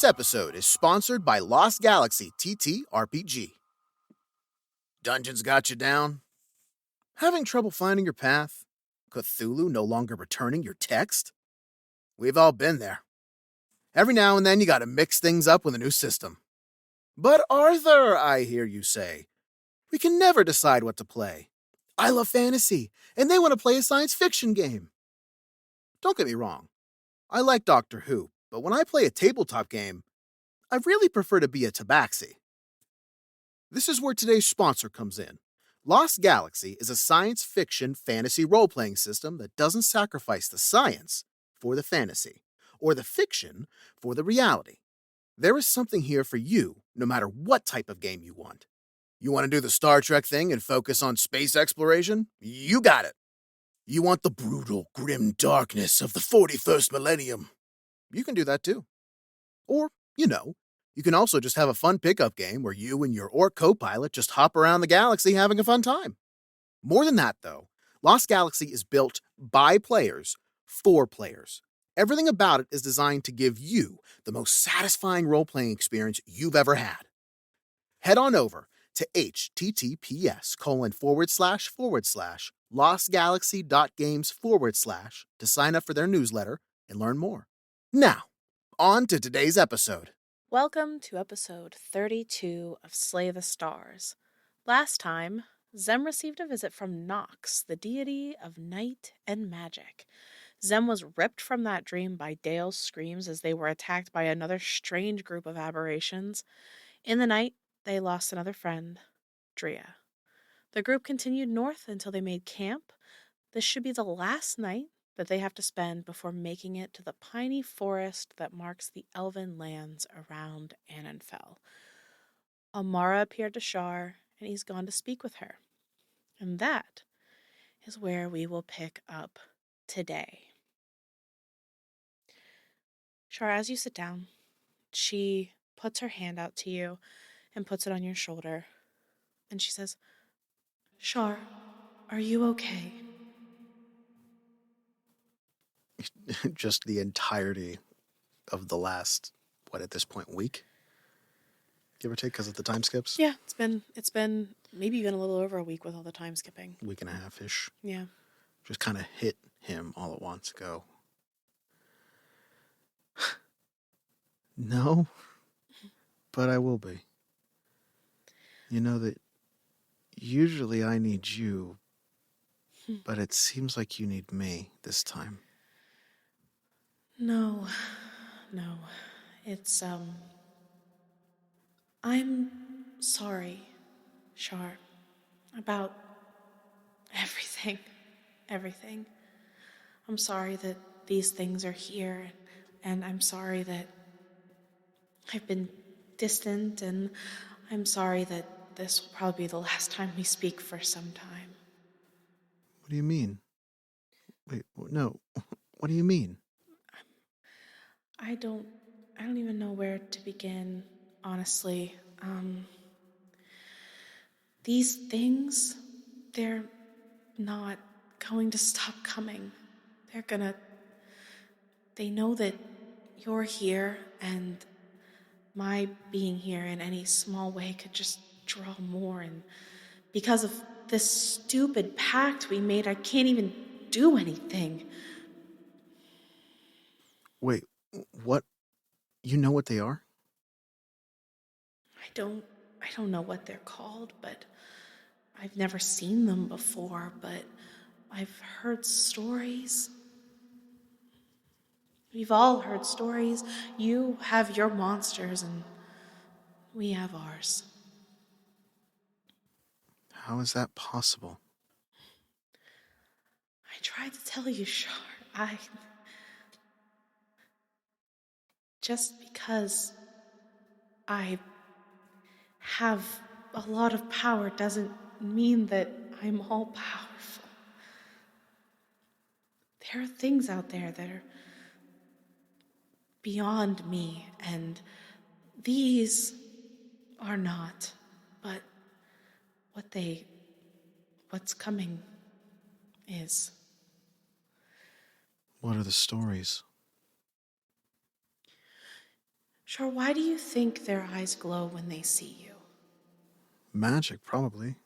episode is sponsored by Lost Galaxy TTRPG. Dungeons got you down? Having trouble finding your path? Cthulhu no longer returning your text? We've all been there. Every now and then you gotta mix things up with a new system. But Arthur, I hear you say, we can never decide what to play. I love fantasy, and they want to play a science fiction game. Don't get me wrong, I like Doctor Who, but when I play a tabletop game, I really prefer to be a tabaxi. This is where today's sponsor comes in. Lost Galaxy is a science fiction fantasy role-playing system that doesn't sacrifice the science for the fantasy, or the fiction for the reality. There is something here for you, no matter what type of game you want. You want to do the Star Trek thing and focus on space exploration? You got it. You want the brutal, grim darkness of the 41st millennium? You can do that too. Or, you can also just have a fun pickup game where you and your orc co-pilot just hop around the galaxy having a fun time. More than that, though, Lost Galaxy is built by players for players. Everything about it is designed to give you the most satisfying role-playing experience you've ever had. Head on over to https://lostgalaxy.games/ to sign up for their newsletter and learn more. Now, on to today's episode. Welcome to episode 32 of Slay the Stars. Last time, Zem received a visit from Nox, the deity of night and magic. Zem was ripped from that dream by Dale's screams as they were attacked by another strange group of aberrations. In the night, they lost another friend, Drea. The group continued north until they made camp. This should be the last night that they have to spend before making it to the piney forest that marks the elven lands around Annenfell. Amara appeared to Shar, and he's gone to speak with her. And that is where we will pick up today. Shar, as you sit down, she puts her hand out to you and puts it on your shoulder. And she says, "Shar, are you okay?" Just the entirety of the last, at this point, week? Give or take, because of the time skips? Yeah, it's been maybe even a little over a week with all the time skipping. Week and a half-ish. Yeah. Just kind of hit him all at once. Go, no, but I will be. You know that usually I need you, but it seems like you need me this time. No. It's, I'm sorry, Shar, about everything. I'm sorry that these things are here, and I'm sorry that I've been distant, and I'm sorry that this will probably be the last time we speak for some time. What do you mean? Wait, no. What do you mean? I don't even know where to begin, honestly. These things, they're not going to stop coming. They know that you're here, and my being here in any small way could just draw more, and because of this stupid pact we made, I can't even do anything. Wait, what? You know what they are? I don't know what they're called, but I've never seen them before, but I've heard stories. We've all heard stories. You have your monsters, and we have ours. How is that possible? I tried to tell you, Shar. Just because I have a lot of power doesn't mean that I'm all powerful. There are things out there that are beyond me, and these are not. But what's coming is. What are the stories? Sure, why do you think their eyes glow when they see you? Magic, probably.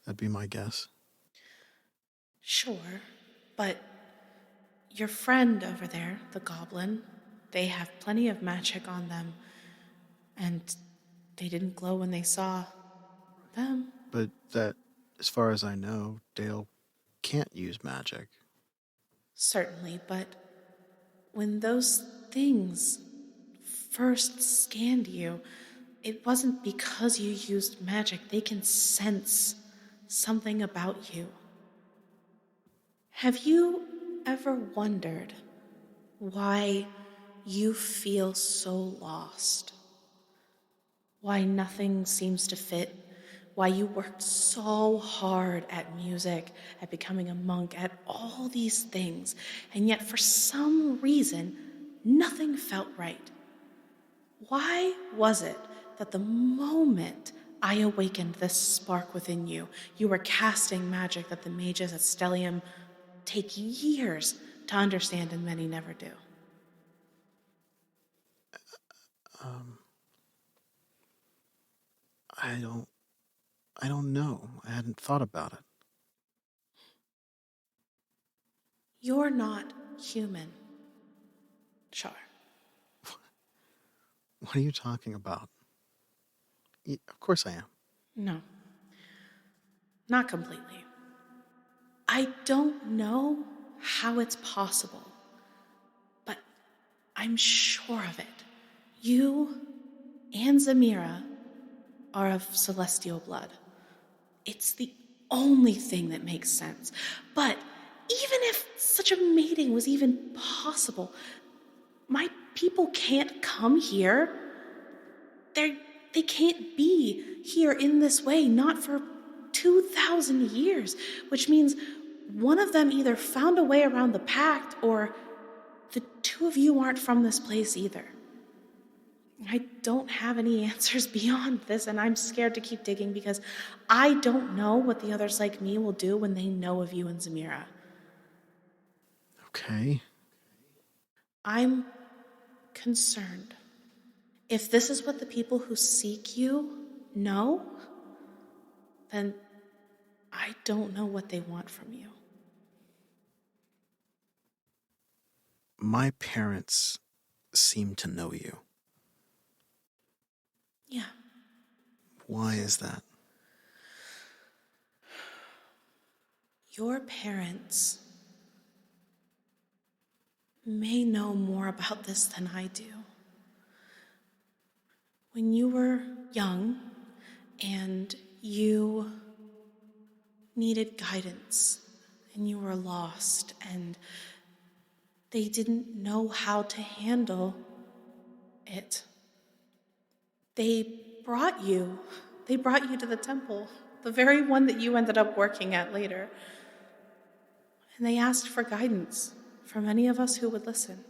That'd be my guess. Sure, but your friend over there, the goblin, they have plenty of magic on them, and they didn't glow when they saw them. But that, as far as I know, Dale can't use magic. Certainly, but when those things first scanned you, it wasn't because you used magic. They can sense something about you. Have you ever wondered why you feel so lost? Why nothing seems to fit? Why you worked so hard at music, at becoming a monk, at all these things, and yet for some reason, nothing felt right? Why was it that the moment I awakened this spark within you, you were casting magic that the mages at Stellium take years to understand and many never do? Um, I don't. I don't know. I hadn't thought about it. You're not human. Sure. What are you talking about? Of course I am. No, not completely. I don't know how it's possible, but I'm sure of it. You and Zamira are of celestial blood. It's the only thing that makes sense. But even if such a mating was even possible, my people can't come here. They can't be here in this way, not for 2,000 years, which means one of them either found a way around the pact or the two of you aren't from this place either. I don't have any answers beyond this, and I'm scared to keep digging because I don't know what the others like me will do when they know of you and Zamira. Okay. I'm concerned. If this is what the people who seek you know, then I don't know what they want from you. My parents seem to know you. Yeah. Why is that? Your parents may know more about this than I do. When you were young and you needed guidance and you were lost and they didn't know how to handle it, they brought you. They brought you to the temple, the very one that you ended up working at later. And they asked for guidance from any of us who would listen.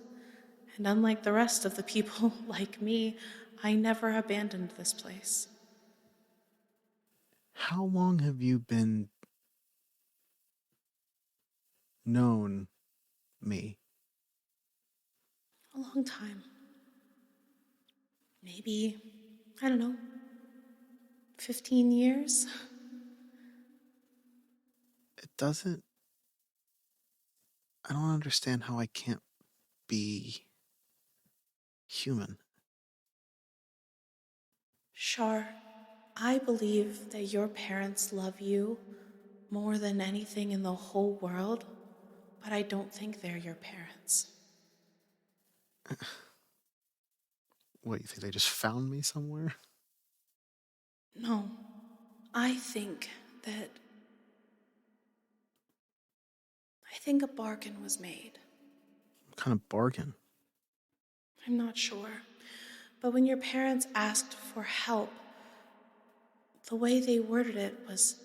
And unlike the rest of the people like me, I never abandoned this place. How long have you been known me? A long time. Maybe, I don't know, 15 years? It doesn't. I don't understand how I can't be human. Sure, I believe that your parents love you more than anything in the whole world, but I don't think they're your parents. What, you think they just found me somewhere? No, I think that. I think a bargain was made. What kind of bargain? I'm not sure. But when your parents asked for help, the way they worded it was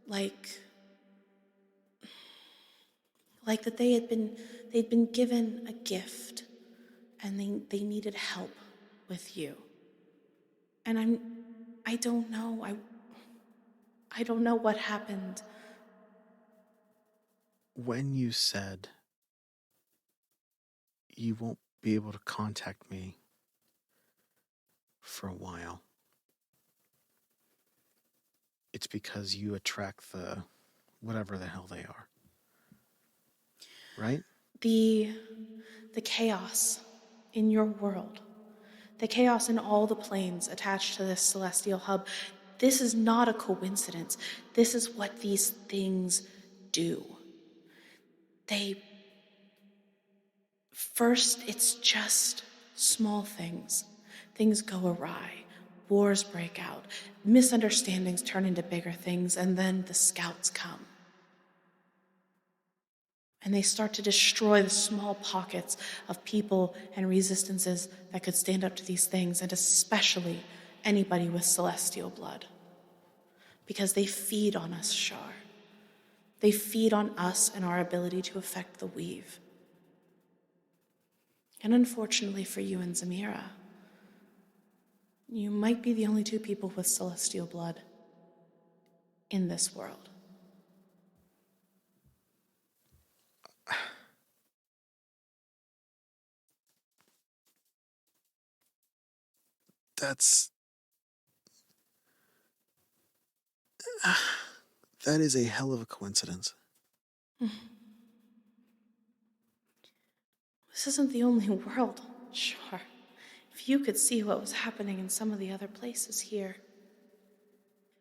like that they'd been given a gift and they needed help with you. And I don't know. I don't know what happened. When you said you won't be able to contact me for a while. It's because you attract the whatever the hell they are. Right? The chaos in your world, the chaos in all the planes attached to this celestial hub, this is not a coincidence. This is what these things do. First, it's just small things. Things go awry. Wars break out. Misunderstandings turn into bigger things, and then the scouts come. And they start to destroy the small pockets of people and resistances that could stand up to these things, and especially anybody with celestial blood. Because they feed on us, Shar. They feed on us and our ability to affect the weave. And unfortunately for you and Zamira, you might be the only two people with celestial blood in this world. That is a hell of a coincidence. This isn't the only world, sure. If you could see what was happening in some of the other places here,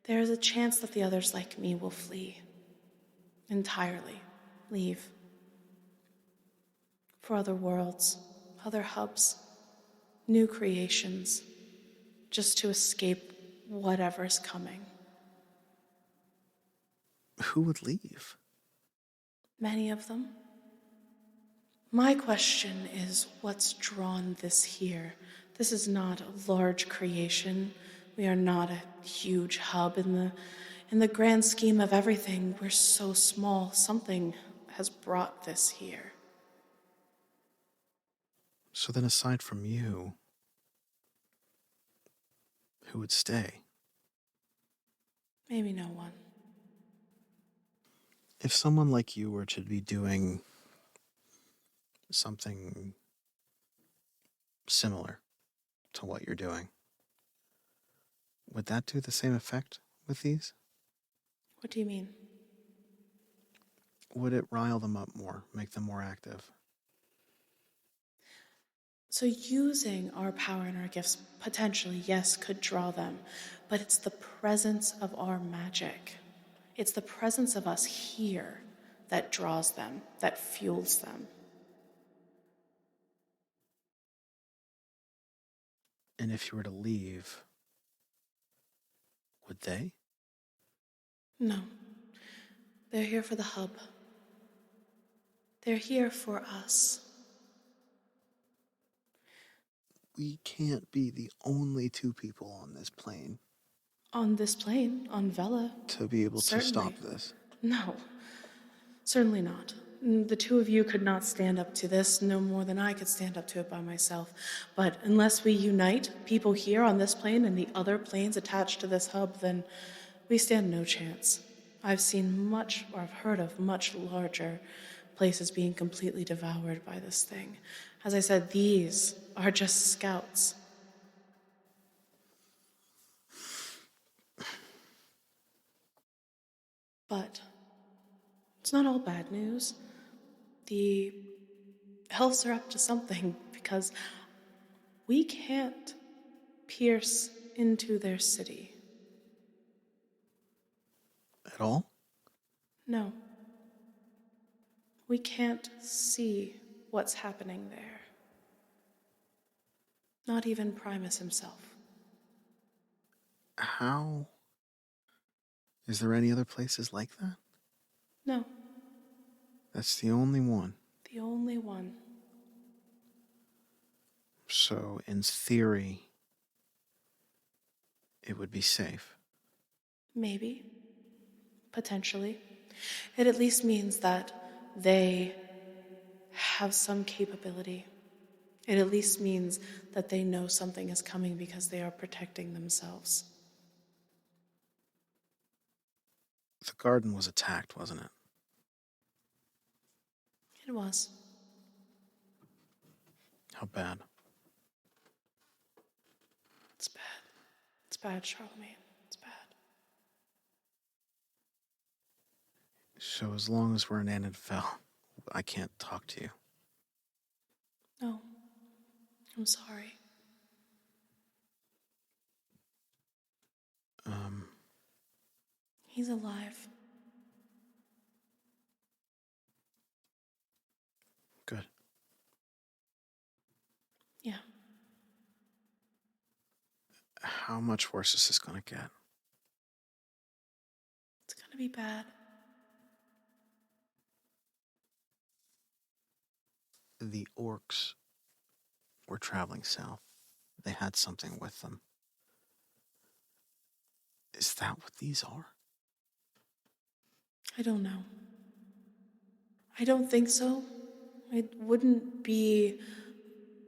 there is a chance that the others like me will flee. Entirely. Leave. For other worlds, other hubs, new creations, just to escape whatever's coming. Who would leave? Many of them. My question is, what's drawn this here? This is not a large creation. We are not a huge hub in the grand scheme of everything. We're so small. Something has brought this here. So then, aside from you, who would stay? Maybe no one. If someone like you were to be doing something similar to what you're doing, would that do the same effect with these? What do you mean? Would it rile them up more, make them more active? So using our power and our gifts, potentially, yes, could draw them, but it's the presence of our magic. It's the presence of us here that draws them, that fuels them. And if you were to leave, would they? No. They're here for the hub. They're here for us. We can't be the only two people on this plane On this plane, on Vela. to be able to stop this. No, certainly not. The two of you could not stand up to this no more than I could stand up to it by myself. But unless we unite people here on this plane and the other planes attached to this hub, then we stand no chance. I've seen much, or I've heard of much larger places being completely devoured by this thing. As I said, these are just scouts. But it's not all bad news. The elves are up to something because we can't pierce into their city. At all? No. We can't see what's happening there. Not even Primus himself. How? Is there any other places like that? No. That's the only one. The only one. So, in theory, it would be safe. Maybe. Potentially. It at least means that they have some capability. It at least means that they know something is coming because they are protecting themselves. The garden was attacked, wasn't it? It was. How bad? It's bad. bad, Charlemagne. It's bad. So as long as we're in Annenfell, I can't talk to you. No. I'm sorry. He's alive. Good. Yeah. How much worse is this gonna get? It's gonna be bad. The orcs were traveling south. They had something with them. Is that what these are? I don't know. I don't think so. It wouldn't be.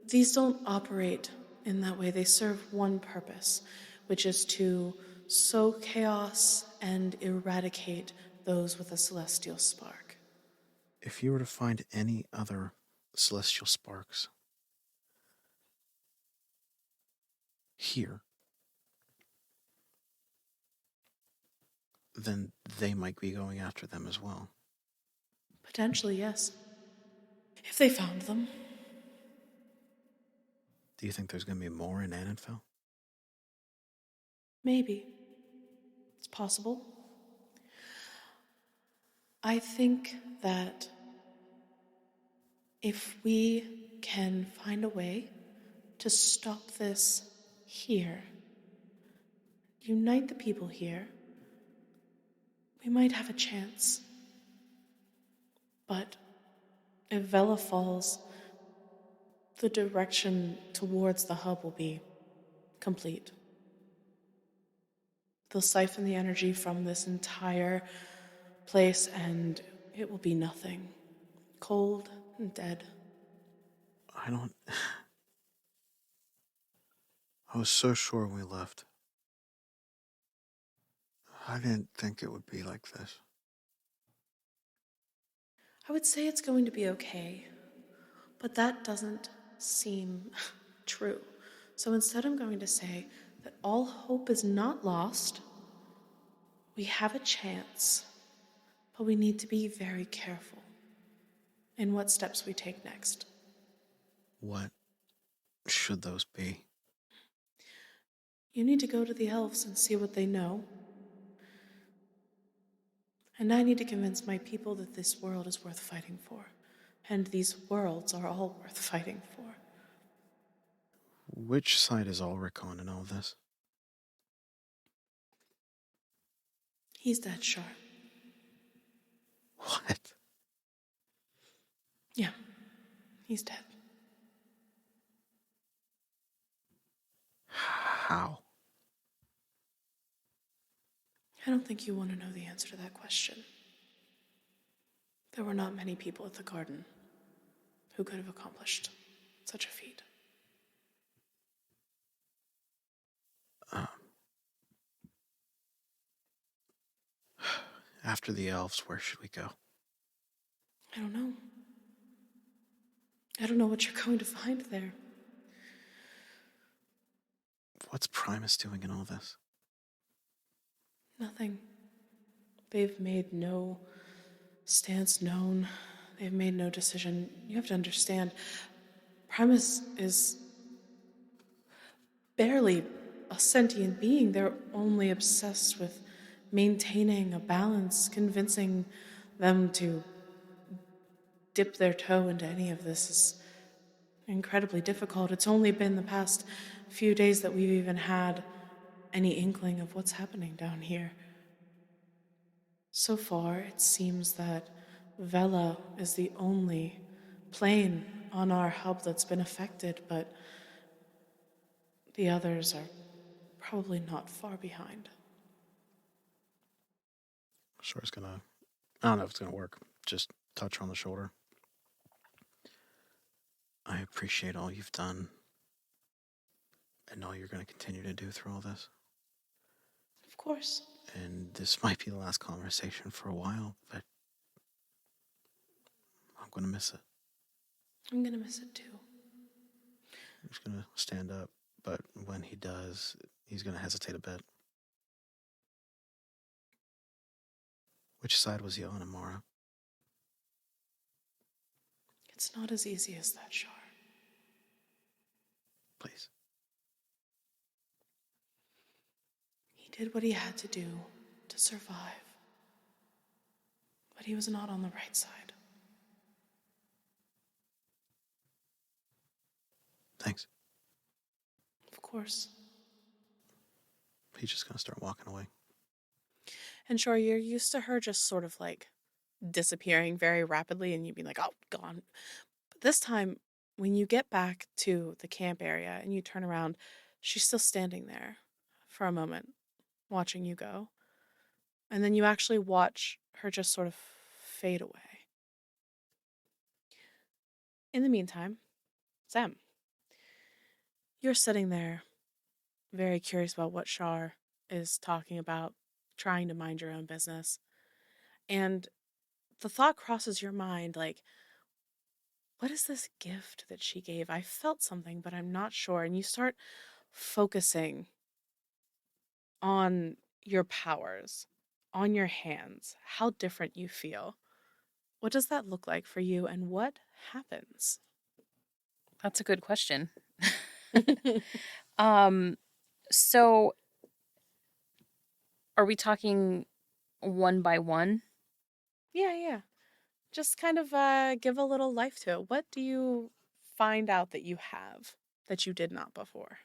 These don't operate in that way. They serve one purpose, which is to sow chaos and eradicate those with a celestial spark. If you were to find any other celestial sparks here, then they might be going after them as well. Potentially, yes. If they found them. Do you think there's going to be more in Annenfell? Maybe. It's possible. I think that if we can find a way to stop this here, unite the people here, we might have a chance. But if Vela falls, the direction towards the hub will be complete. They'll siphon the energy from this entire place and it will be nothing. Cold and dead. I don't. I was so sure when we left. I didn't think it would be like this. I would say it's going to be okay, but that doesn't seem true. So instead, I'm going to say that all hope is not lost. We have a chance, but we need to be very careful in what steps we take next. What should those be? You need to go to the elves and see what they know. And I need to convince my people that this world is worth fighting for. And these worlds are all worth fighting for. Which side is Ulrich on in all this? He's dead, Sharp. What? Yeah, he's dead. How? I don't think you want to know the answer to that question. There were not many people at the garden who could have accomplished such a feat. After the elves, where should we go? I don't know. I don't know what you're going to find there. What's Primus doing in all this? Nothing. They've made no stance known. They've made no decision. You have to understand, Primus is barely a sentient being. They're only obsessed with maintaining a balance, convincing them to dip their toe into any of this is incredibly difficult. It's only been the past few days that we've even had any inkling of what's happening down here. So far, it seems that Vela is the only plane on our hub that's been affected, but the others are probably not far behind. Sure, it's gonna. I don't know if it's gonna work. Just touch her on the shoulder. I appreciate all you've done and all you're gonna continue to do through all this. Of course. And this might be the last conversation for a while, but I'm gonna miss it. I'm gonna miss it too. I'm just gonna stand up, but when he does, He's going to hesitate a bit. Which side was he on, Amara? It's not as easy as that, Shar. Please. He did what he had to do to survive. But he was not on the right side. Thanks. Of course. He's just going to start walking away. And Shar, you're used to her just sort of like disappearing very rapidly and you'd be like, oh, gone. But this time, when you get back to the camp area and you turn around, she's still standing there for a moment, watching you go. And then you actually watch her just sort of fade away. In the meantime, Zem, you're sitting there, very curious about what Shar is talking about, trying to mind your own business. And the thought crosses your mind like, what is this gift that she gave? I felt something, but I'm not sure. And you start focusing on your powers, on your hands, how different you feel. What does that look like for you and what happens? That's a good question. So are we talking one by one? Yeah. Just kind of give a little life to it. What do you find out that you have that you did not before?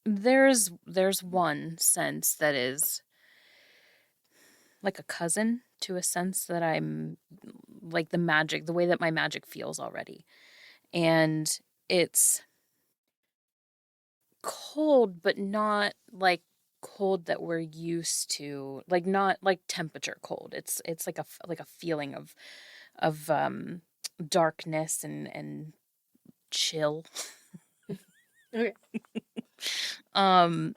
There's one sense that is like a cousin to a sense that I'm like the way that my magic feels already. And it's cold, but not like cold that we're used to, like not like temperature cold. It's like a feeling of darkness and chill. Okay. um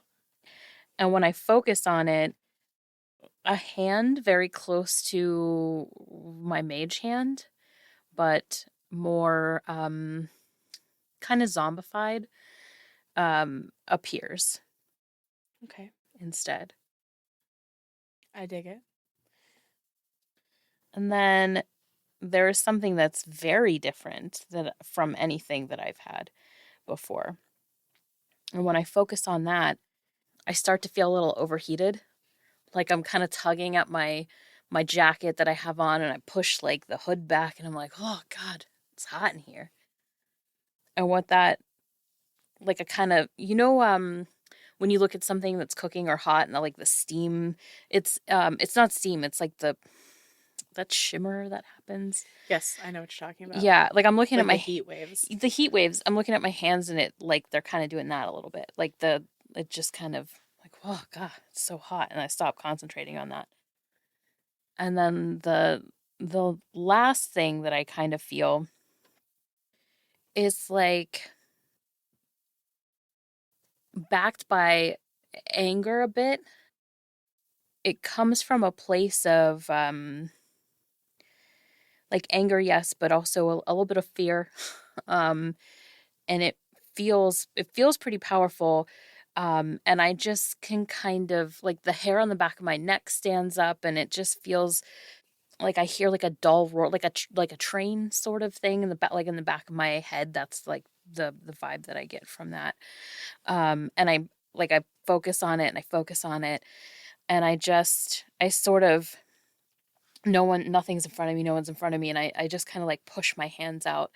and when I focus on it, a hand very close to my mage hand, but more kind of zombified, appears Okay. instead. I dig it. And then there is something that's very different from anything that I've had before. And when I focus on that, I start to feel a little overheated. Like I'm kind of tugging at my jacket that I have on, and I push like the hood back and I'm like, "Oh god, it's hot in here." And what that like a kind of, when you look at something that's cooking or hot and like the steam, it's not steam, it's like that shimmer that happens. Yes, I know what you're talking about. Yeah, like I'm looking Like at the heat waves. the heat waves. I'm looking at my hands and it like they're kind of doing that a little bit. Like it just kind of like, oh god, it's so hot, and I stop concentrating on that. And then the last thing that I kind of feel is like backed by anger a bit. It comes from a place of like anger, yes, but also a little bit of fear. um and it feels pretty powerful. And I just can kind of like the hair on the back of my neck stands up, and it just feels like I hear like a dull roar, like like a train sort of thing in the back, like in the back of my head. That's like the vibe that I get from that. And I focus on it and I focus on it, and I sort of, nothing's in front of me, no one's in front of me, and I just kind of like push my hands out.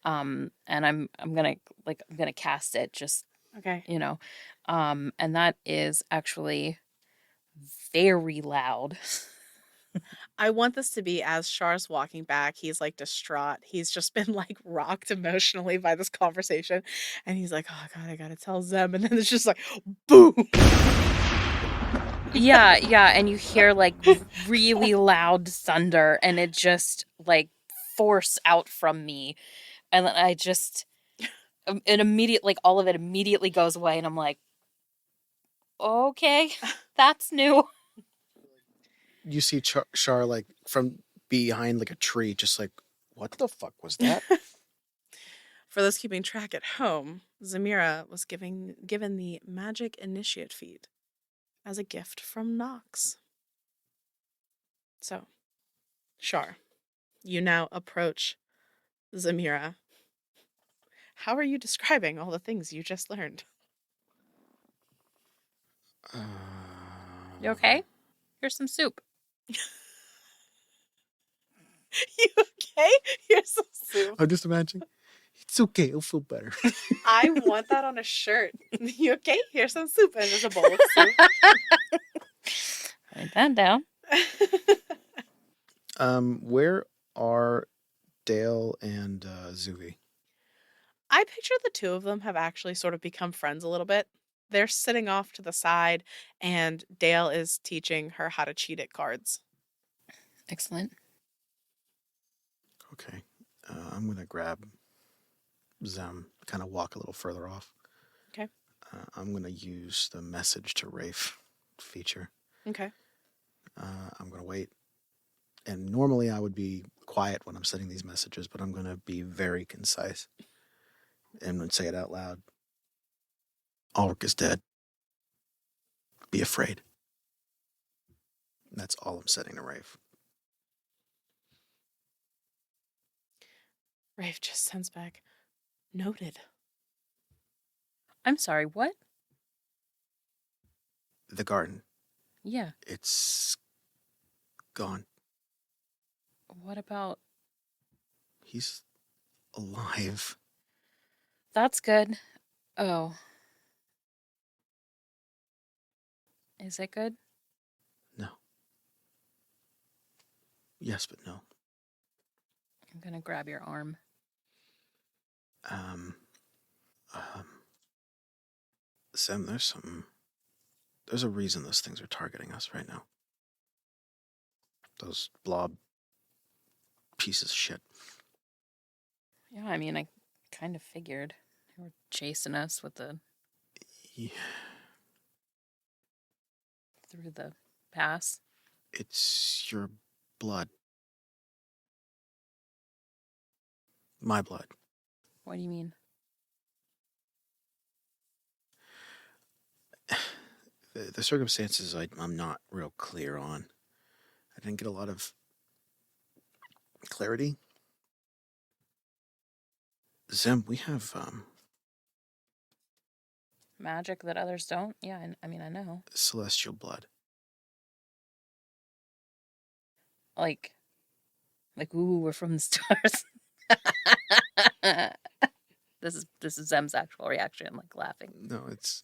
And I'm gonna cast it, just, Okay. and that is actually very loud. I want this to be as Char's walking back. He's like distraught. He's just been like rocked emotionally by this conversation. And he's like, oh God, I gotta tell Zem. And then it's just like, boom. Yeah, and you hear like really loud thunder, and it just like force out from me, and then I just it immediate like all of it immediately goes away, and I'm like, okay, that's new. You see Char like from behind like a tree, just like, what the fuck was that? For those keeping track at home, Zamira was given the Magic Initiate feat as a gift from Nox. So, Shar, you now approach Zamira. How are you describing all the things you just learned? You okay? Here's some soup. You okay? Here's some soup. I'm just imagining. It's okay. It'll feel better. I want that on a shirt. You okay? Here's some soup. And there's a bowl of soup. Write that down. Where are Dale and Zuvi? I picture the two of them have actually sort of become friends a little bit. They're sitting off to the side, and Dale is teaching her how to cheat at cards. Excellent. Okay. I'm going to grab Zem, kind of walk a little further off. Okay. I'm going to use the message to Rafe feature. Okay. I'm going to wait. And normally I would be quiet when I'm sending these messages, but I'm going to be very concise and say it out loud. Ulrich is dead. Be afraid. That's all I'm setting to Rafe. Rafe just sends back, noted. I'm sorry, what? The garden. Yeah. It's gone. What about... He's alive. That's good. Oh. Is it good? No. Yes, but no. I'm gonna grab your arm. Sam, there's a reason those things are targeting us right now. Those blob pieces of shit. Yeah, I mean, I kind of figured. They were chasing us with the... Yeah. Through the pass. It's your blood. My blood. What do you mean? The circumstances I'm not real clear on. I didn't get a lot of clarity. Zem, we have Magic that others don't? Yeah, I mean, I know. celestial blood. Like, ooh, we're from the stars. This is Zem's actual reaction, like laughing. No, it's...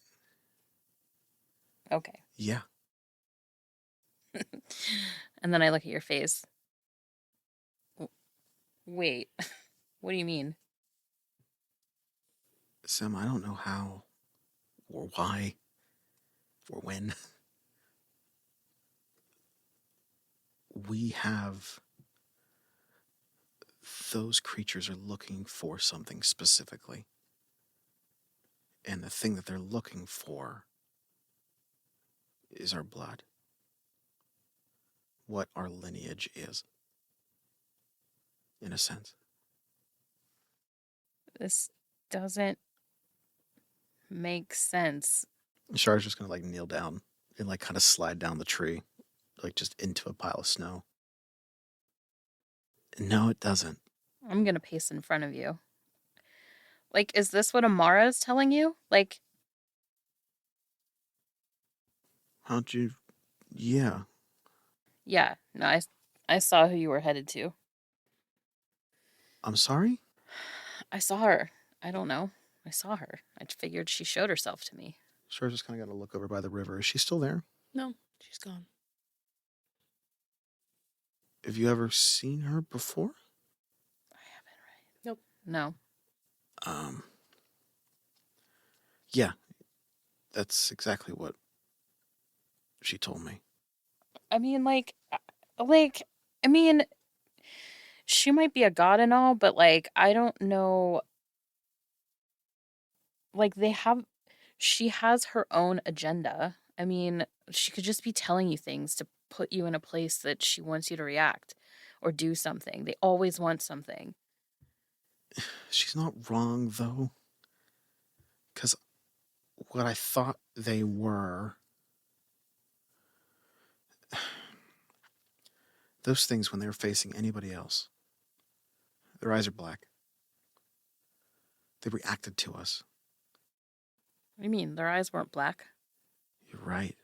Okay. Yeah. And then I look at your face. Wait, what do you mean? Sam, I don't know how or why or when. We have... Those creatures are looking for something specifically. And the thing that they're looking for is our blood. What our lineage is. In a sense. This doesn't make sense. Shar's just gonna kneel down and kind of slide down the tree, just into a pile of snow. No, it doesn't. I'm gonna pace in front of you. Is this what Amara is telling you? How'd you... Yeah. Yeah, no, I saw who you were headed to. I'm sorry? I saw her. I don't know. I saw her. I figured she showed herself to me. Shar's just kind of got to look over by the river. Is she still there? No, she's gone. Have you ever seen her before? I haven't, right? Nope. No. Yeah. That's exactly what she told me. I mean, I mean, she might be a god and all, but I don't know. She has her own agenda. I mean, she could just be telling you things to put you in a place that she wants you to react or do something. They always want something. She's not wrong, though. Because what I thought they were... Those things, when they were facing anybody else, their eyes are black. They reacted to us. What do you mean? Their eyes weren't black? You're right.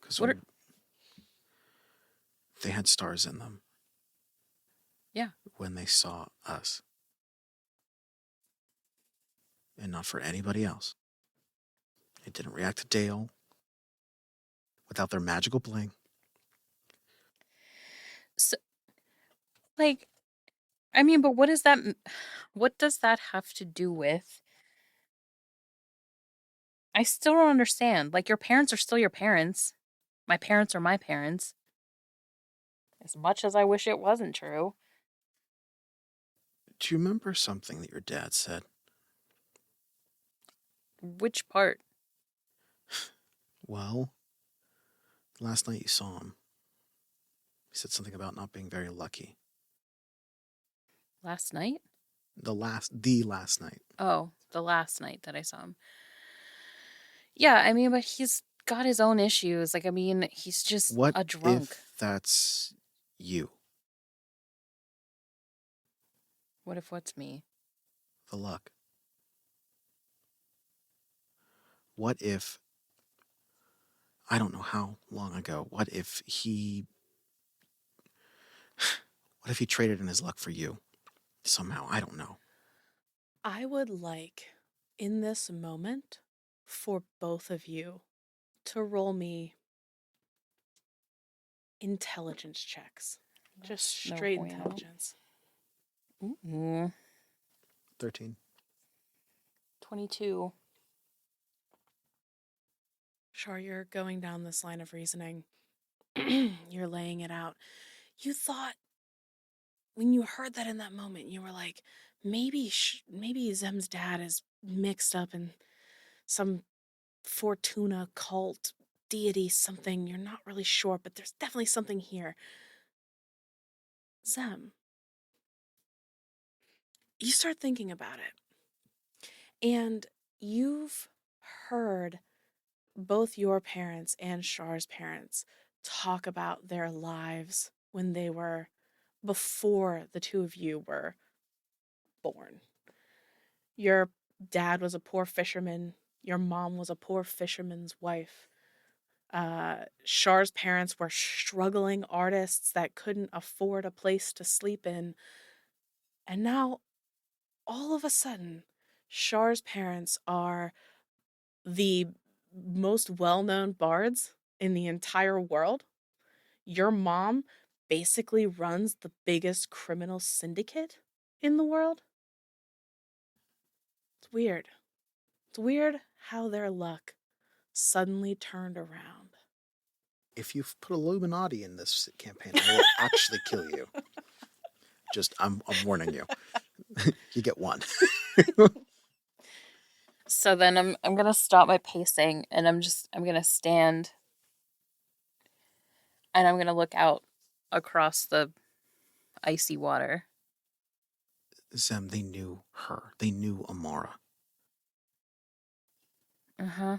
Because What are... they had stars in them. Yeah. When they saw us. And not for anybody else. It didn't react to Dale. Without their magical bling. So, like, I mean, but what does that have to do with? I still don't understand. Like, your parents are still your parents. My parents are my parents. As much as I wish it wasn't true. Do you remember something that your dad said? Which part? Well, last night you saw him. He said something about not being very lucky. Last night? The last night. Oh, the last night that I saw him. Yeah, I mean, but he's got his own issues. Like, I mean, he's just What a drunk. if that's you? What if what's me? The luck. What if... I don't know how long ago. What if he traded in his luck for you? Somehow, I don't know. I would like, in this moment, for both of you to roll me intelligence checks. Just No straight bueno. intelligence. Ooh, 13. 22. Char, you're going down this line of reasoning. You're laying it out. You thought, when you heard that in that moment, you were like, maybe Zem's dad is mixed up in some Fortuna cult deity, something. You're not really sure, but there's definitely something here. Zem, you start thinking about it. And you've heard both your parents and Char's parents talk about their lives when they were before the two of you were born. Your dad was a poor fisherman. Your mom was a poor fisherman's wife. Char's parents were struggling artists that couldn't afford a place to sleep in. And now, all of a sudden, Char's parents are the most well-known bards in the entire world. Your mom basically runs the biggest criminal syndicate in the world. It's weird. It's weird how their luck suddenly turned around. If you've put Illuminati in this campaign, I will actually kill you. I'm warning you. You get one. So then I'm gonna stop my pacing and I'm gonna stand and I'm gonna look out across the icy water. Zem, they knew her. They knew Amara. Uh-huh.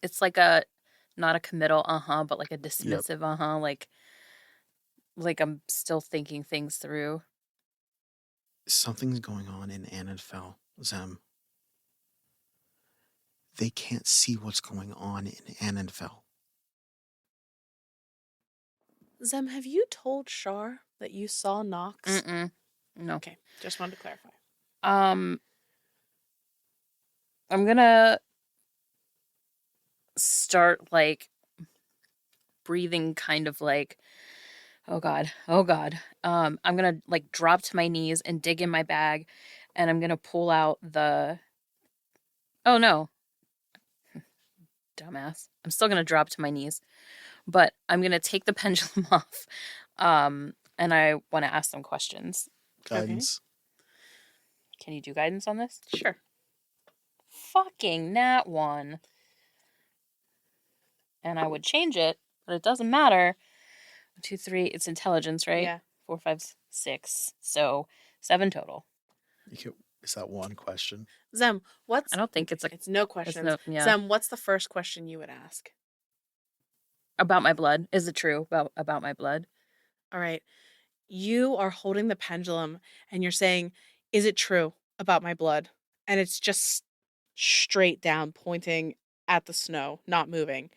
It's like not a committal but like a dismissive like I'm still thinking things through. Something's going on in Annenfell, Zem. They can't see what's going on in Annenfell. Zem, have you told Char that you saw Nox? No. Okay, just wanted to clarify. I'm gonna start like breathing kind of like, oh God. I'm gonna like drop to my knees and dig in my bag and I'm gonna pull out oh no. Dumbass. I'm still gonna drop to my knees, but I'm gonna take the pendulum off. And I wanna ask some questions. Guidance. Can you do guidance on this? Sure. Fucking nat 1. And I would change it, but it doesn't matter. 1, 2, 3. It's intelligence, right? Yeah. 4, 5, 6. So 7 total. Is that one question? Zem, I don't think it's no questions. yeah. Zem, what's the first question you would ask? About my blood. Is it true about my blood? All right. You are holding the pendulum and you're saying, "Is it true about my blood?" And it's just straight down pointing at the snow, not moving.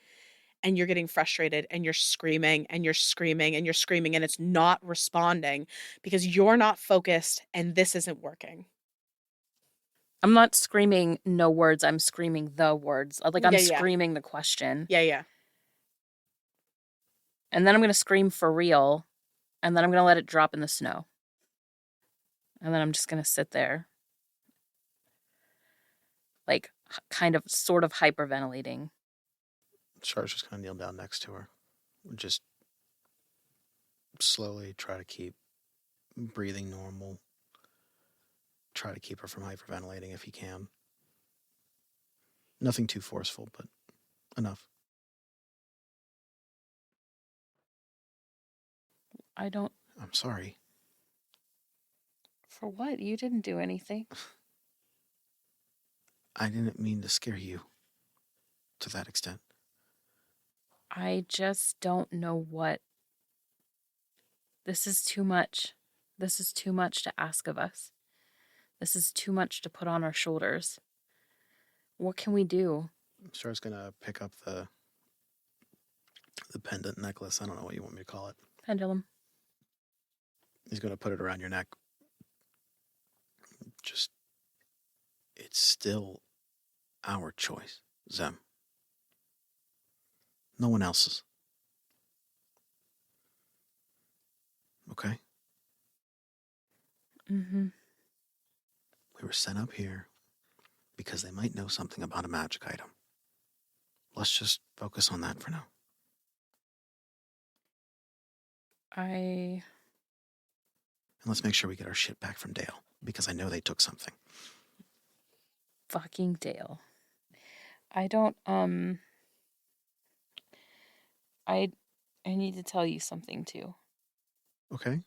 And you're getting frustrated and you're screaming and you're screaming and you're screaming and it's not responding because you're not focused and this isn't working. I'm not screaming no words. I'm screaming the words. Like I'm Yeah, yeah. screaming the question. Yeah, yeah. And then I'm going to scream for real. And then I'm going to let it drop in the snow. And then I'm just going to sit there. Like kind of sort of hyperventilating. Char's just going to kneel down next to her. Just slowly try to keep breathing normal. Try to keep her from hyperventilating if he can. Nothing too forceful, but enough. I'm sorry. For what? You didn't do anything. I didn't mean to scare you to that extent. I just don't know what. This is too much. This is too much to ask of us. This is too much to put on our shoulders. What can we do? Char's going to pick up the pendant necklace. I don't know what you want me to call it. Pendulum. He's going to put it around your neck. It's still our choice, Zem. No one else's. Okay? Mm-hmm. We were sent up here because they might know something about a magic item. Let's just focus on that for now. And let's make sure we get our shit back from Dale, because I know they took something. Fucking Dale. I need to tell you something too. Okay.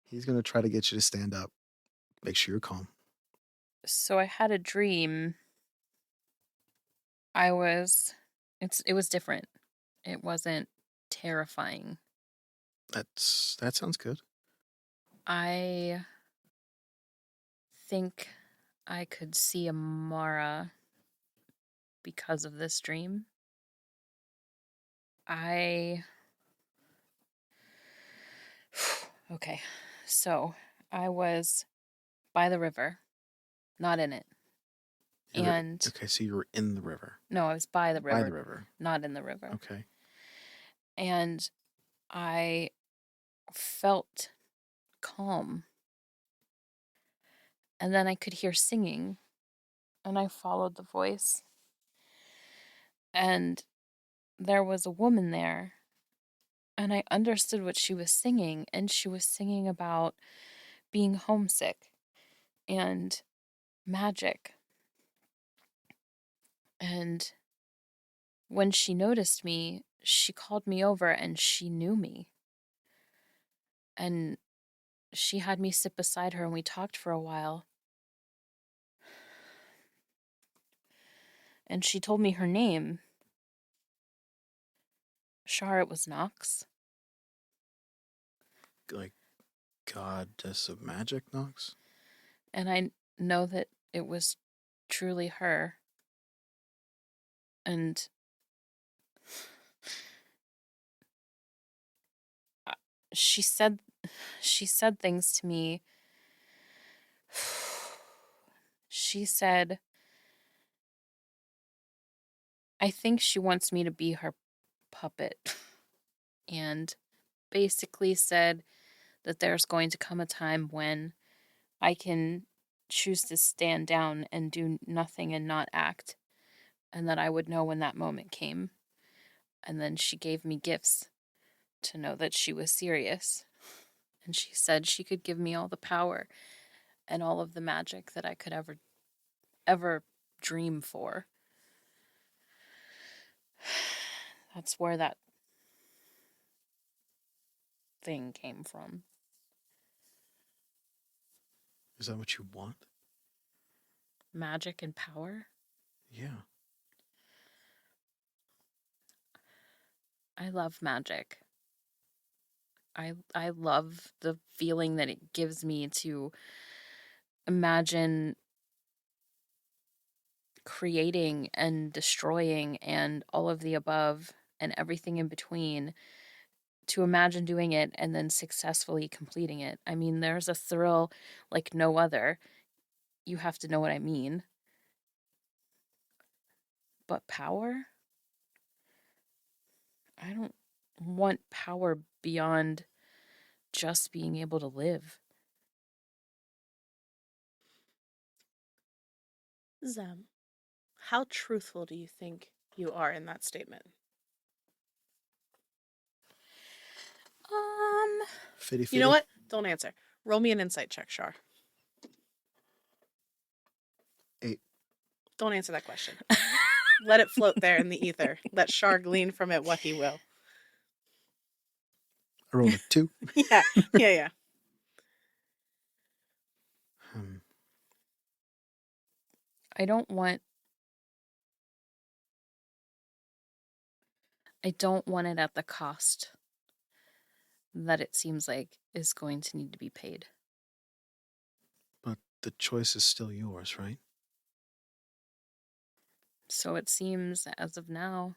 He's going to try to get you to stand up. Make sure you're calm. So I had a dream. It was different. It wasn't terrifying. That sounds good. I think I could see Amara because of this dream. Okay, so I was by the river, not in it. Okay, so you were in the river. No, I was by the river. By the river. Not in the river. Okay. And I felt calm. And then I could hear singing. And I followed the voice. And there was a woman there. And I understood what she was singing. And she was singing about being homesick and magic. And when she noticed me, she called me over and she knew me. And she had me sit beside her and we talked for a while. And she told me her name. Char, it was Nox. Like goddess of magic, Nox? And I know that it was truly her. And she said things to me. She said, I think she wants me to be her puppet. And basically said that there's going to come a time when I can choose to stand down and do nothing and not act. And that I would know when that moment came. And then she gave me gifts to know that she was serious. And she said she could give me all the power and all of the magic that I could ever dream for. That's where that thing came from. Is that what you want? Magic and power? Yeah. I love magic. I love the feeling that it gives me to imagine creating and destroying and all of the above and everything in between, to imagine doing it and then successfully completing it. I mean, there's a thrill like no other. You have to know what I mean. But power? I don't want power beyond just being able to live. Zem, how truthful do you think you are in that statement? Fitty fitty. You know what? Don't answer. Roll me an insight check, Shar. 8. Don't answer that question. Let it float there in the ether. Let Shar glean from it what he will. I rolled a 2. Yeah. I don't want it at the cost that it seems like is going to need to be paid. But the choice is still yours, right? So it seems as of now.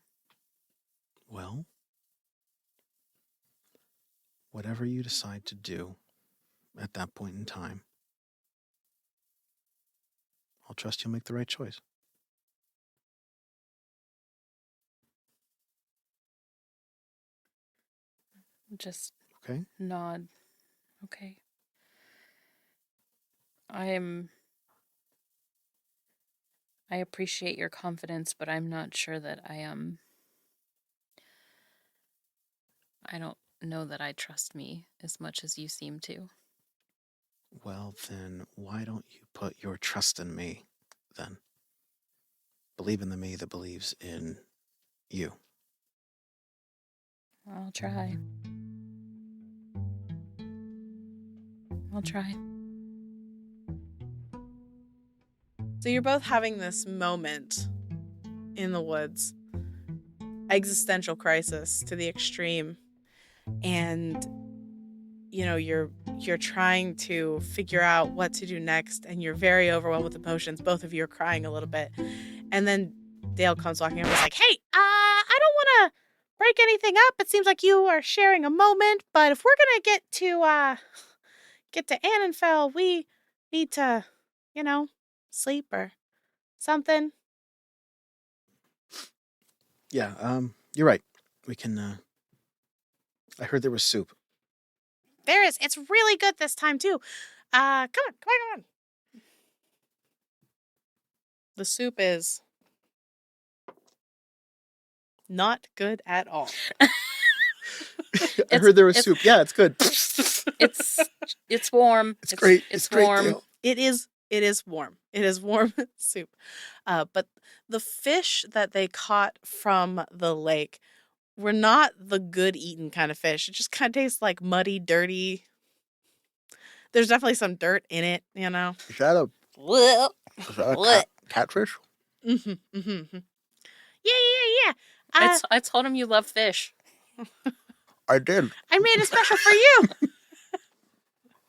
Well, whatever you decide to do at that point in time, I'll trust you'll make the right choice. Just Okay? nod. Okay. I appreciate your confidence, but I'm not sure that I am. I don't know that I trust me as much as you seem to. Well, then why don't you put your trust in me, then? Believe in the me that believes in you. I'll try. I'll try. So you're both having this moment in the woods. Existential crisis to the extreme. And you're trying to figure out what to do next, and you're very overwhelmed with emotions. Both of you are crying a little bit. And then Dale comes walking over and is like, "Hey, I don't want to break anything up. It seems like you are sharing a moment, but if we're going to get to Annenfell, we need to, sleep or something." Yeah, you're right. We can, I heard there was soup. There is. It's really good this time too. Come on. The soup is not good at all. I heard there was soup. Yeah, it's good. It's warm. It's great. It's great, warm. Dale. It is warm. It is warm soup. But the fish that they caught from the lake were not the good eaten kind of fish. It just kind of tastes like muddy, dirty. There's definitely some dirt in it, Is that a catfish? Mm-hmm. Yeah. I told him you love fish. I did. I made it special for you.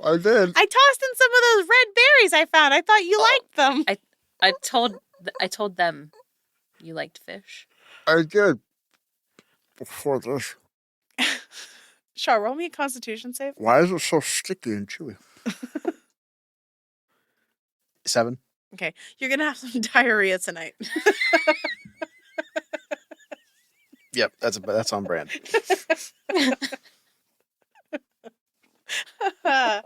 I did. I tossed in some of those red berries I found. I thought you liked them. I told them you liked fish. I did. Before this. Char, roll me a Constitution save. Why is it so sticky and chewy? 7. Okay, you're gonna have some diarrhea tonight. Yep, that's on brand. But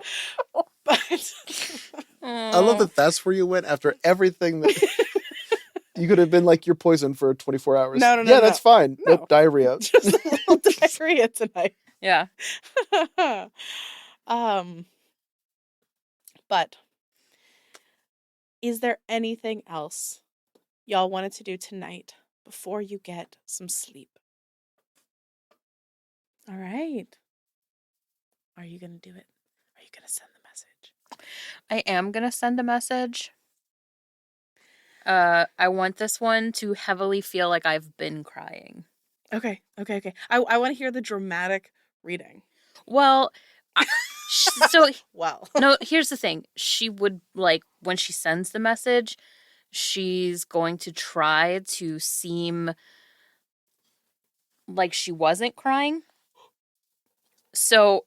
I love that that's where you went after everything that you could have been like, you're poisoned for 24 hours. No. Yeah, that's fine. No. Nope, diarrhea. Just a little diarrhea tonight. Yeah. But is there anything else y'all wanted to do tonight before you get some sleep? All right. Are you going to do it? Are you going to send the message? I am going to send a message. I want this one to heavily feel like I've been crying. Okay. I want to hear the dramatic reading. Well, so Well. no, here's the thing. She would, like, when she sends the message, she's going to try to seem like she wasn't crying. So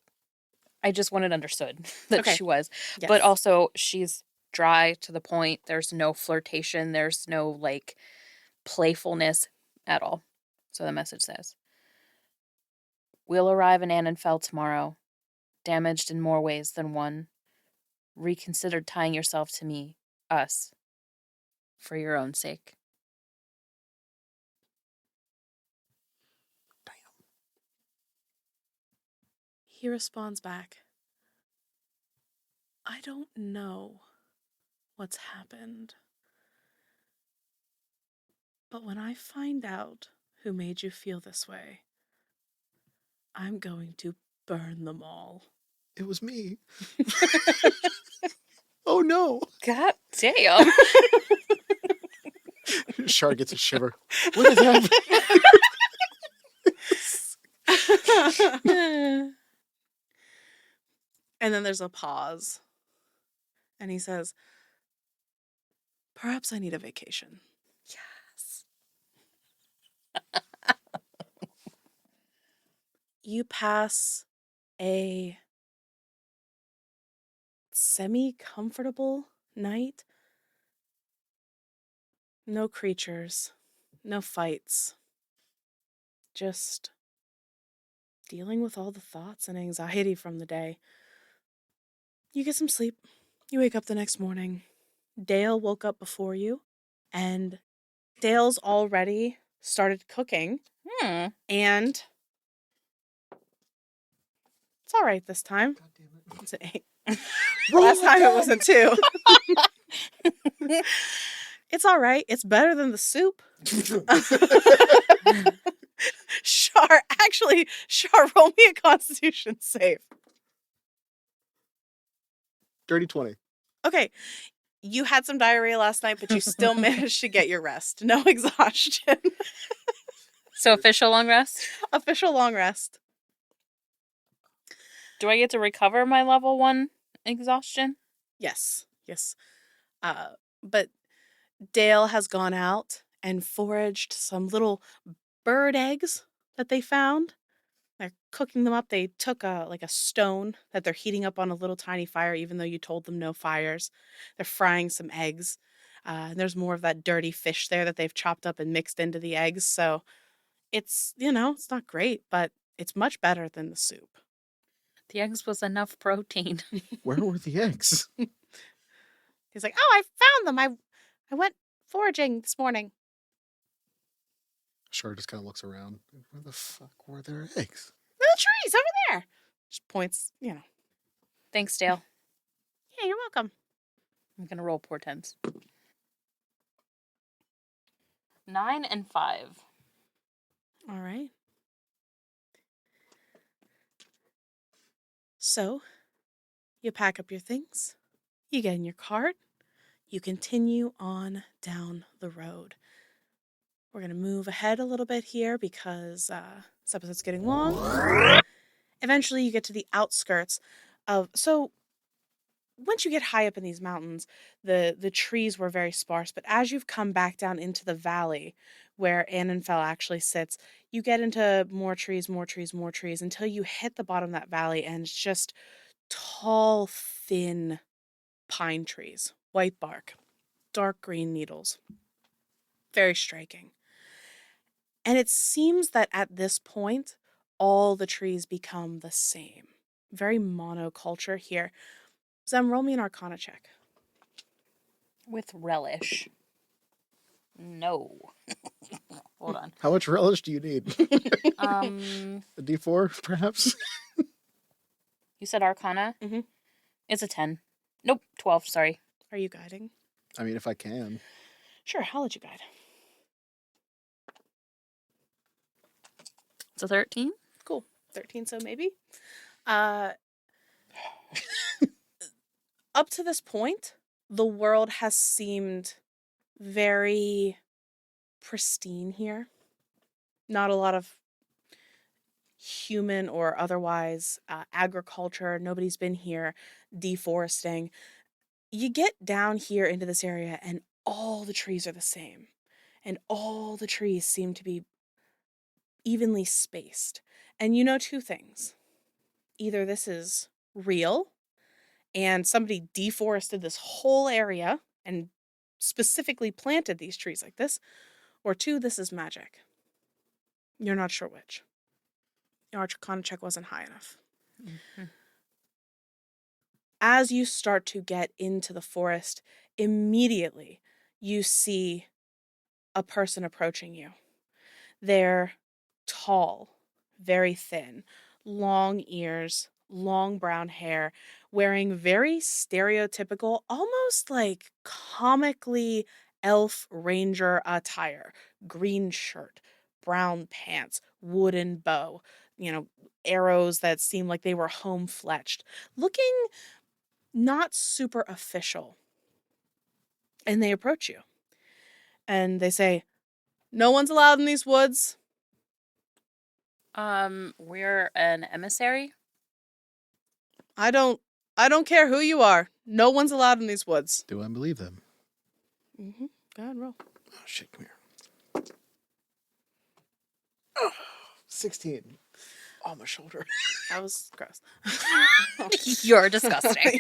I just want it understood that Okay. she was. Yes. But also, she's dry to the point. There's no flirtation. There's no, like, playfulness at all. So the message says, "We'll arrive in Annenfeld tomorrow, damaged in more ways than one. Reconsider tying yourself to me, us, for your own sake." He responds back, "I don't know what's happened. But when I find out who made you feel this way, I'm going to burn them all." It was me. Oh no. God damn. Char gets a shiver. What is happening? And then there's a pause. And he says, "Perhaps I need a vacation." Yes. You pass a semi-comfortable night. No creatures, no fights. Just dealing with all the thoughts and anxiety from the day. You get some sleep. You wake up the next morning. Dale woke up before you, and Dale's already started cooking, and it's all right this time. God damn it. It's an 8. Last time it wasn't 2. It's all right. It's better than the soup. Shar, roll me a Constitution save. Dirty 20. Okay, you had some diarrhea last night, but you still managed to get your rest. No exhaustion. So official long rest? Official long rest. Do I get to recover my level 1 exhaustion? Yes. But Dale has gone out and foraged some little bird eggs that they found. They're cooking them up. They took a stone that they're heating up on a little tiny fire, even though you told them no fires. They're frying some eggs. And there's more of that dirty fish there that they've chopped up and mixed into the eggs. So it's, it's not great, but it's much better than the soup. The eggs was enough protein. Where were the eggs? He's like, "Oh, I found them. I went foraging this morning." Char just kind of looks around. Where the fuck were their eggs? The trees over there. Just points, Thanks, Dale. Yeah, you're welcome. I'm going to roll portents. 9 and 5. All right. So, you pack up your things, you get in your cart, you continue on down the road. We're going to move ahead a little bit here because this episode's getting long. Eventually, you get to the outskirts of... So, once you get high up in these mountains, the trees were very sparse, but as you've come back down into the valley where Annenfell actually sits, you get into more trees until you hit the bottom of that valley, and it's just tall, thin pine trees, white bark, dark green needles. Very striking. And it seems that at this point, all the trees become the same. Very monoculture here. Zem, roll me an Arcana check. With relish. No. Hold on. How much relish do you need? A D4, perhaps? You said Arcana? Mm-hmm. It's a 10. Nope, 12, sorry. Are you guiding? I mean, if I can. Sure, I'll let you guide. It's a 13? Cool. 13, so maybe. Up to this point, the world has seemed very pristine here. Not a lot of human or otherwise agriculture. Nobody's been here deforesting. You get down here into this area, and all the trees are the same. And all the trees seem to be evenly spaced. And you know two things. Either this is real, and somebody deforested this whole area and specifically planted these trees like this, or two, this is magic. You're not sure which. Your Arcana check wasn't high enough. Mm-hmm. As you start to get into the forest, immediately you see a person approaching you. They're tall, very thin, long ears, long brown hair, wearing very stereotypical, almost like comically elf ranger attire. Green shirt, brown pants, wooden bow, arrows that seem like they were home fletched, looking not super official. And they approach you and they say, "No one's allowed in these woods." We're an emissary. I don't care who you are. No one's allowed in these woods. Do I believe them? Mm-hmm. Go ahead, roll. Oh, shit, come here. Oh, 16. On my shoulder. That was gross. You're disgusting.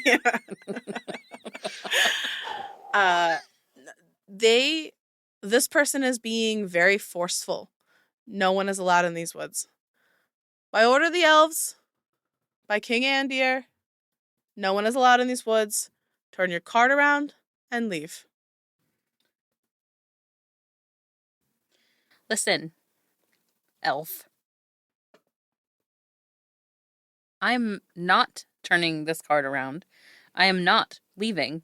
This person is being very forceful. No one is allowed in these woods. By order of the elves, by King Andir, no one is allowed in these woods. Turn your cart around and leave. Listen, elf. I'm not turning this card around. I am not leaving.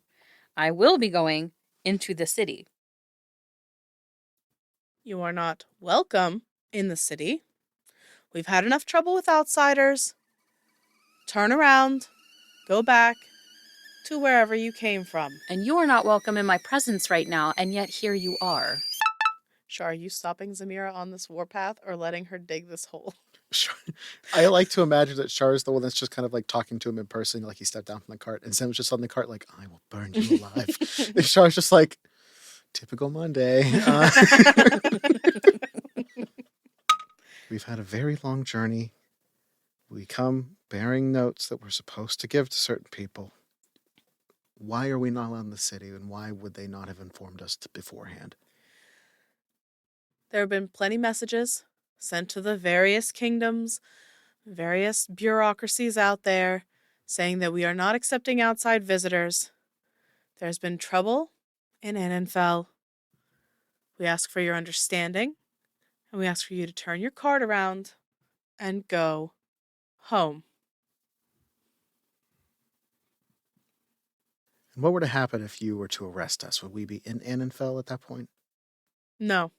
I will be going into the city. You are not welcome in the city. We've had enough trouble with outsiders. Turn around. Go back to wherever you came from. And you are not welcome in my presence right now, and yet here you are. Shar, are you stopping Zamira on this warpath or letting her dig this hole? I like to imagine that Char is the one that's just kind of like talking to him in person, like he stepped down from the cart, and Sam was just on the cart, like, "I will burn you alive." And Char's just like, "Typical Monday." We've had a very long journey. We come bearing notes that we're supposed to give to certain people. Why are we not allowed in the city, and why would they not have informed us beforehand? There have been plenty messages sent to the various kingdoms, various bureaucracies out there, saying that we are not accepting outside visitors. There's been trouble in Annenfell. We ask for your understanding, and we ask for you to turn your cart around and go home. And what were to happen if you were to arrest us? Would we be in Annenfell at that point? No.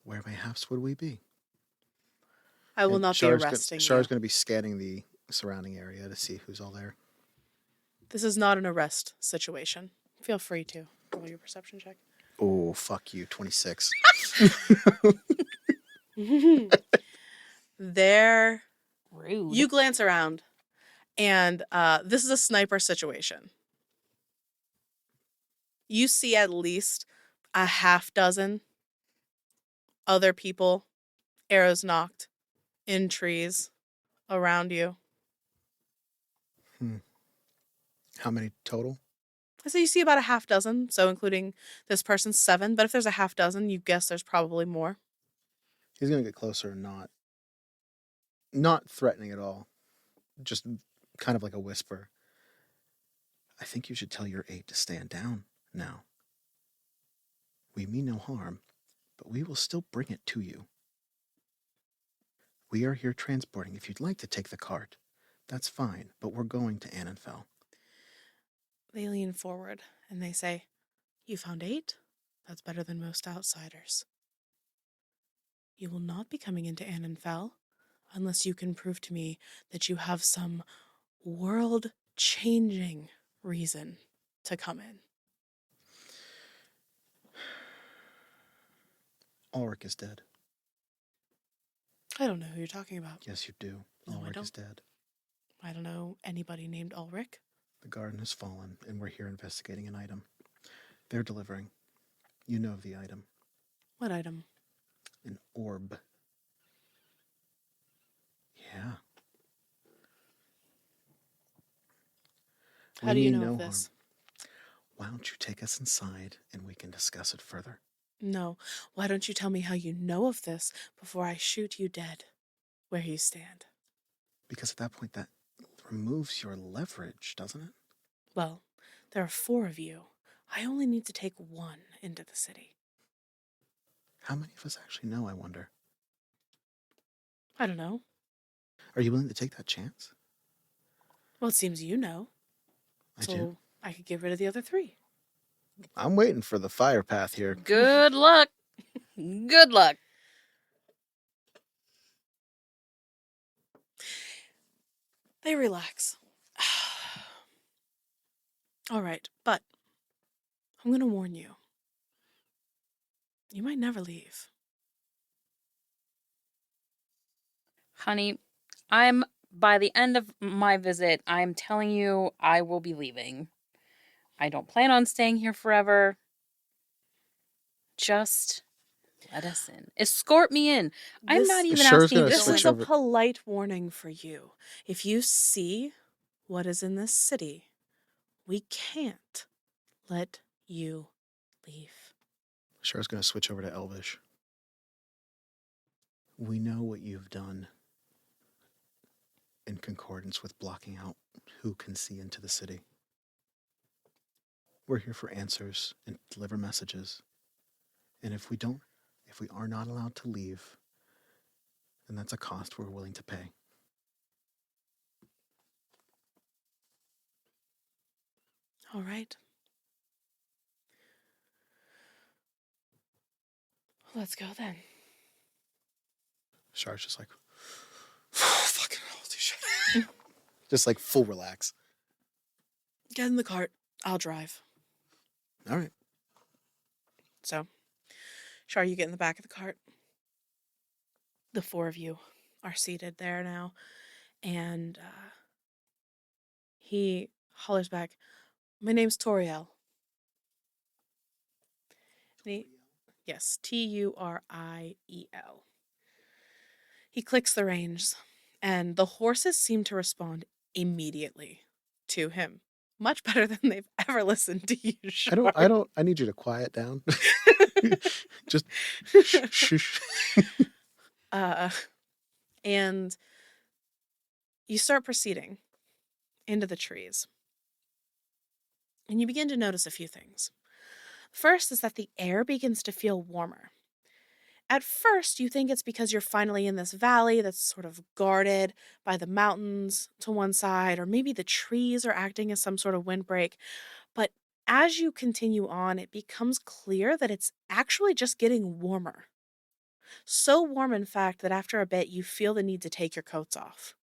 Where perhaps would we be? I will not be arresting you. Char's going to be scanning the surrounding area to see who's all there. This is not an arrest situation. Feel free to roll your perception check. Oh, fuck you, 26. There. Rude. You glance around, and this is a sniper situation. You see at least a half dozen other people, arrows knocked, in trees, around you. How many total? So you see about a half dozen, so including this person's 7, but if there's a half dozen, you guess there's probably more. He's going to get closer and not threatening at all. Just kind of like a whisper. I think you should tell your aide to stand down now. We mean no harm, but we will still bring it to you. We are here transporting. If you'd like to take the cart, that's fine, but we're going to Annenfell. They lean forward and they say, "You found 8? That's better than most outsiders. You will not be coming into Annenfell unless you can prove to me that you have some world changing reason to come in. Ulrich is dead. I don't know who you're talking about. Yes, you do. No, I Ulrich is don't. dead. I don't know anybody named Ulrich. The garden has fallen, and we're here investigating an item. They're delivering. You know the item. What item? An orb. Yeah. How do you know of this? Harm. Why don't you take us inside and we can discuss it further? No. Why don't you tell me how you know of this before I shoot you dead where you stand? Because at that point, that removes your leverage, doesn't it? Well, there are 4 of you. I only need to take 1 into the city. How many of us actually know, I wonder? I don't know. Are you willing to take that chance? Well, it seems you know. I do. I could get rid of the other 3. I'm waiting for the fire path here. Good luck. Good luck. They relax. All right, but I'm going to warn you. You might never leave. Honey, by the end of my visit, I'm telling you, I will be leaving. I don't plan on staying here forever. Just let us in. Escort me in. I'm not even Sure is asking gonna to This go is switch in. a over. polite warning for you. If you see what is in this city, we can't let you leave. Sure is going to switch over to Elvish. We know what you've done in concordance with blocking out who can see into the city. We're here for answers and deliver messages. And if we are not allowed to leave, then that's a cost we're willing to pay. All right. Let's go then. Shar's just like, fucking holy shit. Just like full relax. Get in the cart. I'll drive. All right. So, Shar, you get in the back of the cart. The 4 of you are seated there now. And he hollers back, "My name's Toriel." Yes, Turiel. He clicks the reins, and the horses seem to respond immediately to him. Much better than they've ever listened to you, Shar. I need you to quiet down. Just shush. And you start proceeding into the trees. And you begin to notice a few things. First is that the air begins to feel warmer. At first, you think it's because you're finally in this valley that's sort of guarded by the mountains to one side, or maybe the trees are acting as some sort of windbreak. But as you continue on, it becomes clear that it's actually just getting warmer. So warm, in fact, that after a bit, you feel the need to take your coats off.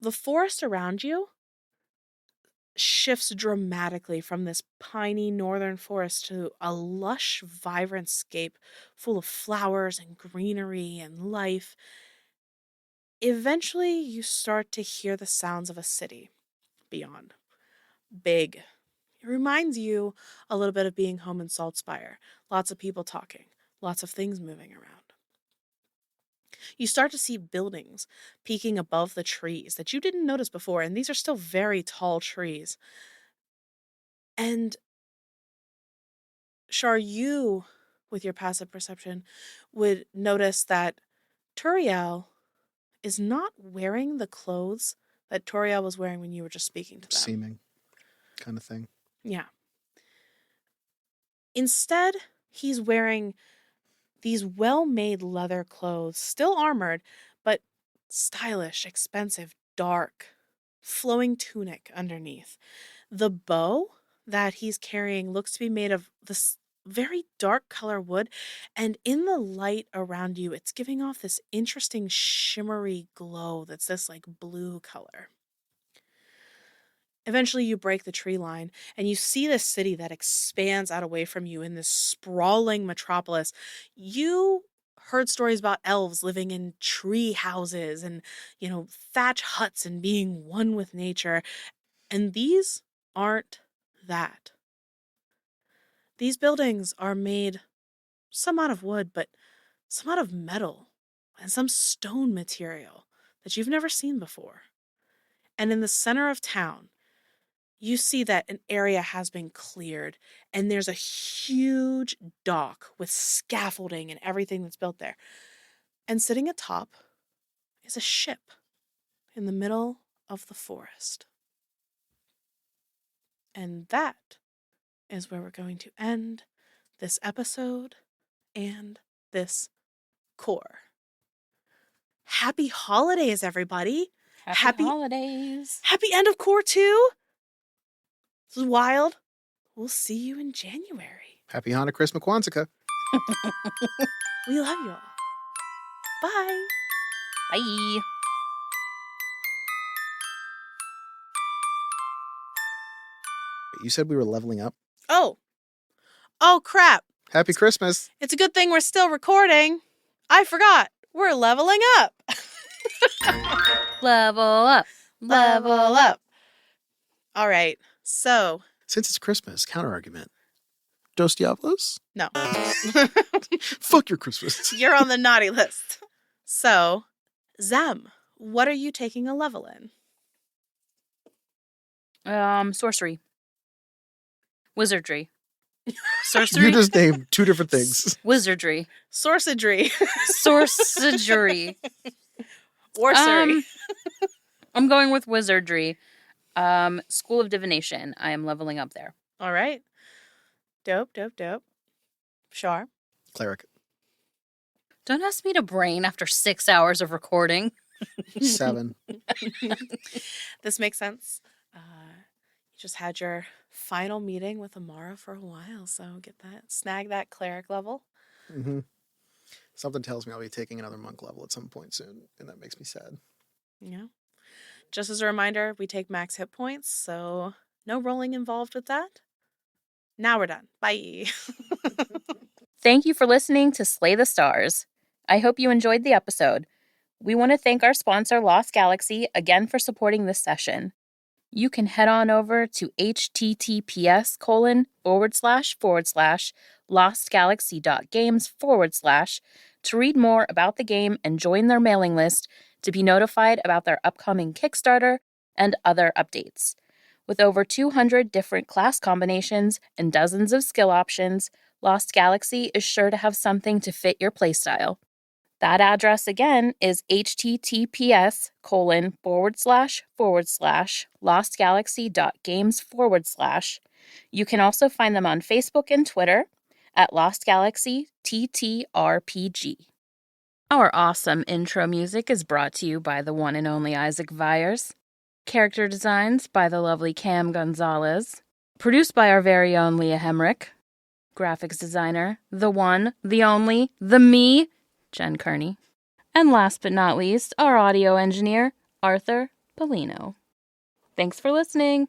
The forest around you shifts dramatically from this piney northern forest to a lush, vibrant scape full of flowers and greenery and life. Eventually, you start to hear the sounds of a city beyond. Big. It reminds you a little bit of being home in Saltspire. Lots of people talking, lots of things moving around. You start to see buildings peeking above the trees that you didn't notice before, and these are still very tall trees. And Shar, you, with your passive perception, would notice that Turiel is not wearing the clothes that Turiel was wearing when you were just speaking to them. Seeming kind of thing. Yeah. Instead, he's wearing these well-made leather clothes, still armored, but stylish, expensive, dark, flowing tunic underneath. The bow that he's carrying looks to be made of this very dark color wood, and in the light around you, it's giving off this interesting shimmery glow that's this like blue color. Eventually, you break the tree line and you see this city that expands out away from you in this sprawling metropolis. You heard stories about elves living in tree houses and, thatch huts and being one with nature. And these aren't that. These buildings are made some out of wood, but some out of metal and some stone material that you've never seen before. And in the center of town, you see that an area has been cleared and there's a huge dock with scaffolding and everything that's built there. And sitting atop is a ship in the middle of the forest. And that is where we're going to end this episode and this cour. Happy holidays, everybody. Happy holidays. Happy end of cour 2. This is wild. We'll see you in January. Happy Hanukkah, Christmas, Kwanzaa. We love you all. Bye. Bye. You said we were leveling up? Oh, crap. Happy Christmas. It's a good thing we're still recording. I forgot. We're leveling up. Level up. Level up. All right. So. Since it's Christmas, counter-argument. Dos Diablos? No. Fuck your Christmas. You're on the naughty list. So, Zem, what are you taking a level in? Sorcery. Wizardry. Sorcery? You just named two different things. Wizardry. Sorcery. Sorcery. Sorcery. I'm going with wizardry. School of Divination. I am leveling up there. All right. Dope. Sure. Cleric. Don't ask me to brain after 6 hours of recording. 7. This makes sense. You just had your final meeting with Amara for a while, so snag that cleric level. Mm-hmm. Something tells me I'll be taking another monk level at some point soon, and that makes me sad. Yeah. Just as a reminder, we take max hit points, so no rolling involved with that. Now we're done. Bye. Thank you for listening to Slay the Stars. I hope you enjoyed the episode. We want to thank our sponsor, Lost Galaxy, again for supporting this session. You can head on over to https://lostgalaxy.games/ to read more about the game and join their mailing list to be notified about their upcoming Kickstarter and other updates. With over 200 different class combinations and dozens of skill options, Lost Galaxy is sure to have something to fit your playstyle. That address again is https://lostgalaxy.games/. You can also find them on Facebook and Twitter at Lost Galaxy TTRPG. Our awesome intro music is brought to you by the one and only Isaac Vyers. Character designs by the lovely Cam Gonzalez. Produced by our very own Leah Hemrick. Graphics designer, the one, the only, the me, Jen Kearney. And last but not least, our audio engineer, Arthur Polino. Thanks for listening.